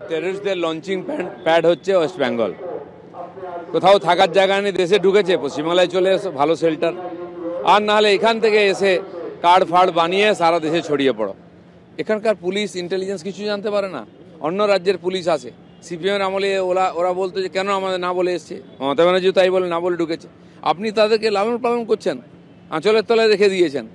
টেররিস্টদের launching pad হচ্ছে West Bengal. কোথাও থাকার জায়গা নেই, দেশে ঢুকেছে, পশ্চিমবাংলায় চলে এসো, ভালো শেল্টার। আর নাহলে এখান থেকে এসে কার্ড ফার্ড বানিয়ে সারা দেশে ছড়িয়ে পড়ো। এখানকার পুলিশ ইন্টেলিজেন্স কিছু জানতে পারে না। অন্য রাজ্যের পুলিশ আসে, সিপিএম আমলে ওরা বলতো যে কেন আমাদের না বলে এসছে, মমতা ব্যানার্জি তাই বলে না বলে ঢুকেছে। আপনি তাদেরকে লালন পালন করছেন, আঁচলের তলায় রেখে দিয়েছেন,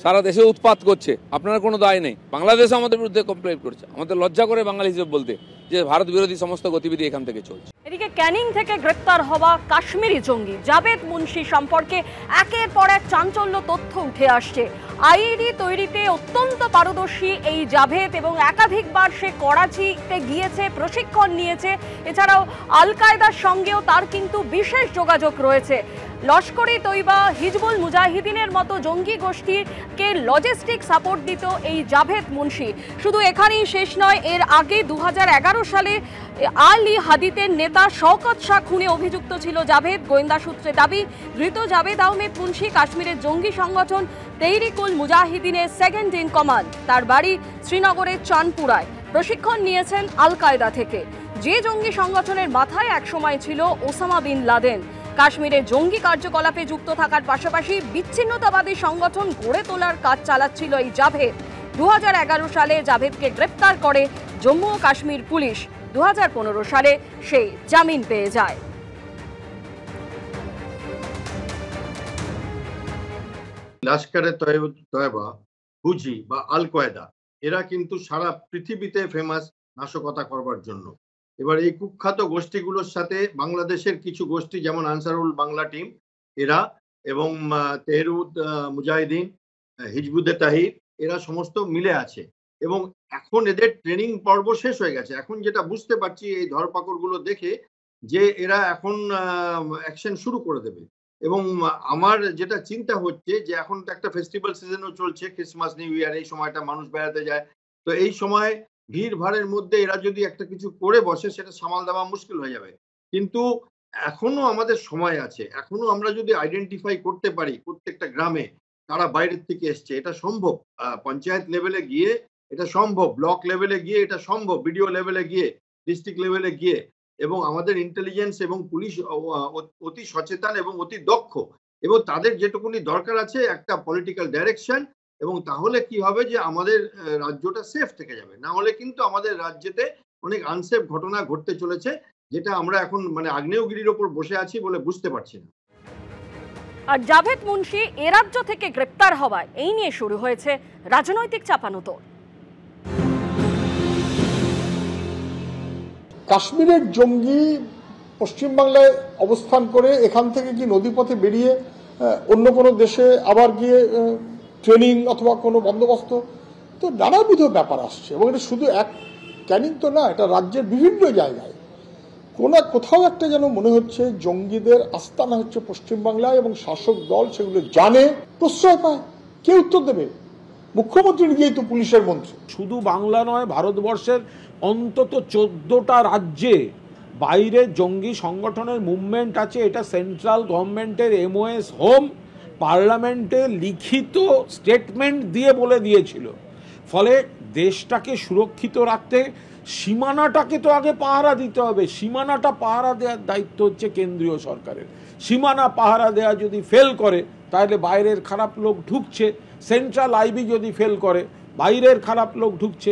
সারা দেশে উৎপাত করছে, আপনার কোনো দায় নেই। বাংলাদেশ আমাদের বিরুদ্ধে কমপ্লেন করছে, আমাদের লজ্জা করে বাঙালি হিসেবে বলতে যে ভারত বিরোধী সমস্ত গতিবিধি এখান থেকে চলছে। এদিকে ক্যানিং থেকে গ্রেপ্তার হওয়া কাশ্মীরি জঙ্গি জাভেদ মুন্সি সম্পর্কে একের পর এক চাঞ্চল্য তথ্য উঠে আসছে। আইইডি তৈরিতে অত্যন্ত পারদর্শী এই জাভেদ এবং একাধিকবার সে করাচিতে গিয়েছে, প্রশিক্ষণ নিয়েছে। এছাড়াও আল কায়দার সঙ্গেও তার কিন্তু বিশেষ যোগাযোগ রয়েছে। লস্কর-ই তৈবা, হিজবুল মুজাহিদিনের মতো জঙ্গি গোষ্ঠীকে লজিস্টিক সাপোর্ট দিত এই জাভেদ মুন্সি। শুধু এখানেই শেষ নয়, এর আগে 2011 সালে আলী হাদিতের নেতা শওকত শাহ খুনে অভিযুক্ত ছিল জাভেদ। গোয়েন্দা সূত্রে দাবি, ধৃত জাভেদ আহমেদ মুন্সি কাশ্মীরের জঙ্গি সংগঠন তেহরিকুল মুজাহিদিনের সেকেন্ড ইন কমান্ড। তার বাড়ি শ্রীনগরের চাঁদপুরায়। প্রশিক্ষণ নিয়েছেন আল কায়দা থেকে, যে জঙ্গি সংগঠনের মাথায় একসময় ছিল ওসামা বিন লাদেন। কাশ্মীরে জঙ্গি কার্যকলাপে যুক্ত থাকার পাশাপাশি বিচ্ছিন্নতাবাদী সংগঠন গড়ে তোলার কাজ চালাচ্ছিল এই জাভেদ। 2011 সালে জাভেদকে গ্রেপ্তার করে জম্মু ও কাশ্মীর পুলিশ। 2015 সালে সে জামিন পেয়ে যায়। লস্কর-এ তয়বা, হুজি বা আল কায়দা এরা কিন্তু সারা পৃথিবীতে ফেমাস নাশকতা করবার জন্য। এবার এই কুখ্যাত গোষ্ঠীগুলোর সাথে বাংলাদেশের কিছু গোষ্ঠী যেমন আনসারুল বাংলা টিম এরা এবং তেহরিক মুজাহিদিন, হিজবুত তাহরির এরা সমস্ত মিলে আছে এবং এখন এদের ট্রেনিং পর্ব শেষ হয়ে গেছে। এখন যেটা বুঝতে পারছি এই ধরপাকড়গুলো দেখে যে এরা এখন অ্যাকশন শুরু করে দেবে। এবং আমার যেটা চিন্তা হচ্ছে যে এখন তো একটা ফেস্টিভ্যাল সিজনও চলছে, ক্রিসমাস নিউ ইয়ার, এই সময়টা মানুষ বেড়াতে যায়। তো এই সময় ভিড় ভাড়ের মধ্যে এরা যদি একটা কিছু করে বসে সেটা সামাল দেওয়া মুশকিল হয়ে যাবে। কিন্তু এখনো আমাদের সময় আছে, এখনো আমরা যদি আইডেন্টিফাই করতে পারি প্রত্যেকটা গ্রামে তারা বাইরের থেকে এসছে, এটা সম্ভব। পঞ্চায়েত লেভেলে গিয়ে এটা সম্ভব, ব্লক লেভেলে গিয়ে এটা সম্ভব, বিডিও লেভেলে গিয়ে, ডিস্ট্রিক্ট লেভেলে গিয়ে। এবং আমাদের ইন্টেলিজেন্স এবং পুলিশ অতি সচেতন এবং অতি দক্ষ, এবং তাদের যেটুকুনি দরকার আছে একটা পলিটিক্যাল ডাইরেকশন। এবং তাহলে কি হবে যে আমাদের রাজ্যটা সেফ থেকে যাবে। না হলে কিন্তু আমাদের রাজ্যেতে অনেক আনসেফ ঘটনা ঘটতে চলেছে, যেটা আমরা এখন মানে আগ্নেয়গিরির ওপর বসে আছি বলে বুঝতে পারছি না। আর জাভেদ মুন্সি এ রাজ্য থেকে গ্রেপ্তার হওয়ায় এই নিয়ে শুরু হয়েছে রাজনৈতিক চাপানোতর। কাশ্মীরের জঙ্গি পশ্চিমবাংলায় অবস্থান করে এখান থেকে কি নদীপথে বেরিয়ে অন্য কোনো দেশে আবার গিয়ে ট্রেনিং অথবা কোনো বন্দোবস্ত, তো নানাবিধ ব্যাপার আসছে। এবং এটা শুধু এক ক্যানিং তো না, এটা রাজ্যের বিভিন্ন জায়গায় কোথাও একটা যেন মনে হচ্ছে জঙ্গিদের আস্তানা হচ্ছে পশ্চিমবাংলায়, এবং শাসক দল সেগুলো জানে, প্রশ্রয় পায়। কে উত্তর দেবে? মুখ্যমন্ত্রী নিজেই তো পুলিশের মন্ত্রী। শুধু বাংলা নয়, ভারতবর্ষের অন্তত 14টা রাজ্যে বাইরে জঙ্গি সংগঠনের মুভমেন্ট আছে। এটা সেন্ট্রাল গভর্নমেন্টের MOS হোম পার্লামেন্টে লিখিত স্টেটমেন্ট দিয়ে বলে দিয়েছিল। ফলে দেশটাকে সুরক্ষিত রাখতে সীমানাটাকে তো আগে পাহারা দিতে হবে। সীমানাটা পাহারা দেওয়ার দায়িত্ব হচ্ছে কেন্দ্রীয় সরকারের। সীমানা পাহারা দেওয়া যদি ফেল করে তাহলে বাইরের খারাপ লোক ঢুকছে, সেন্ট্রাল আইবি যদি ফেল করে বাইরের খারাপ লোক ঢুকছে।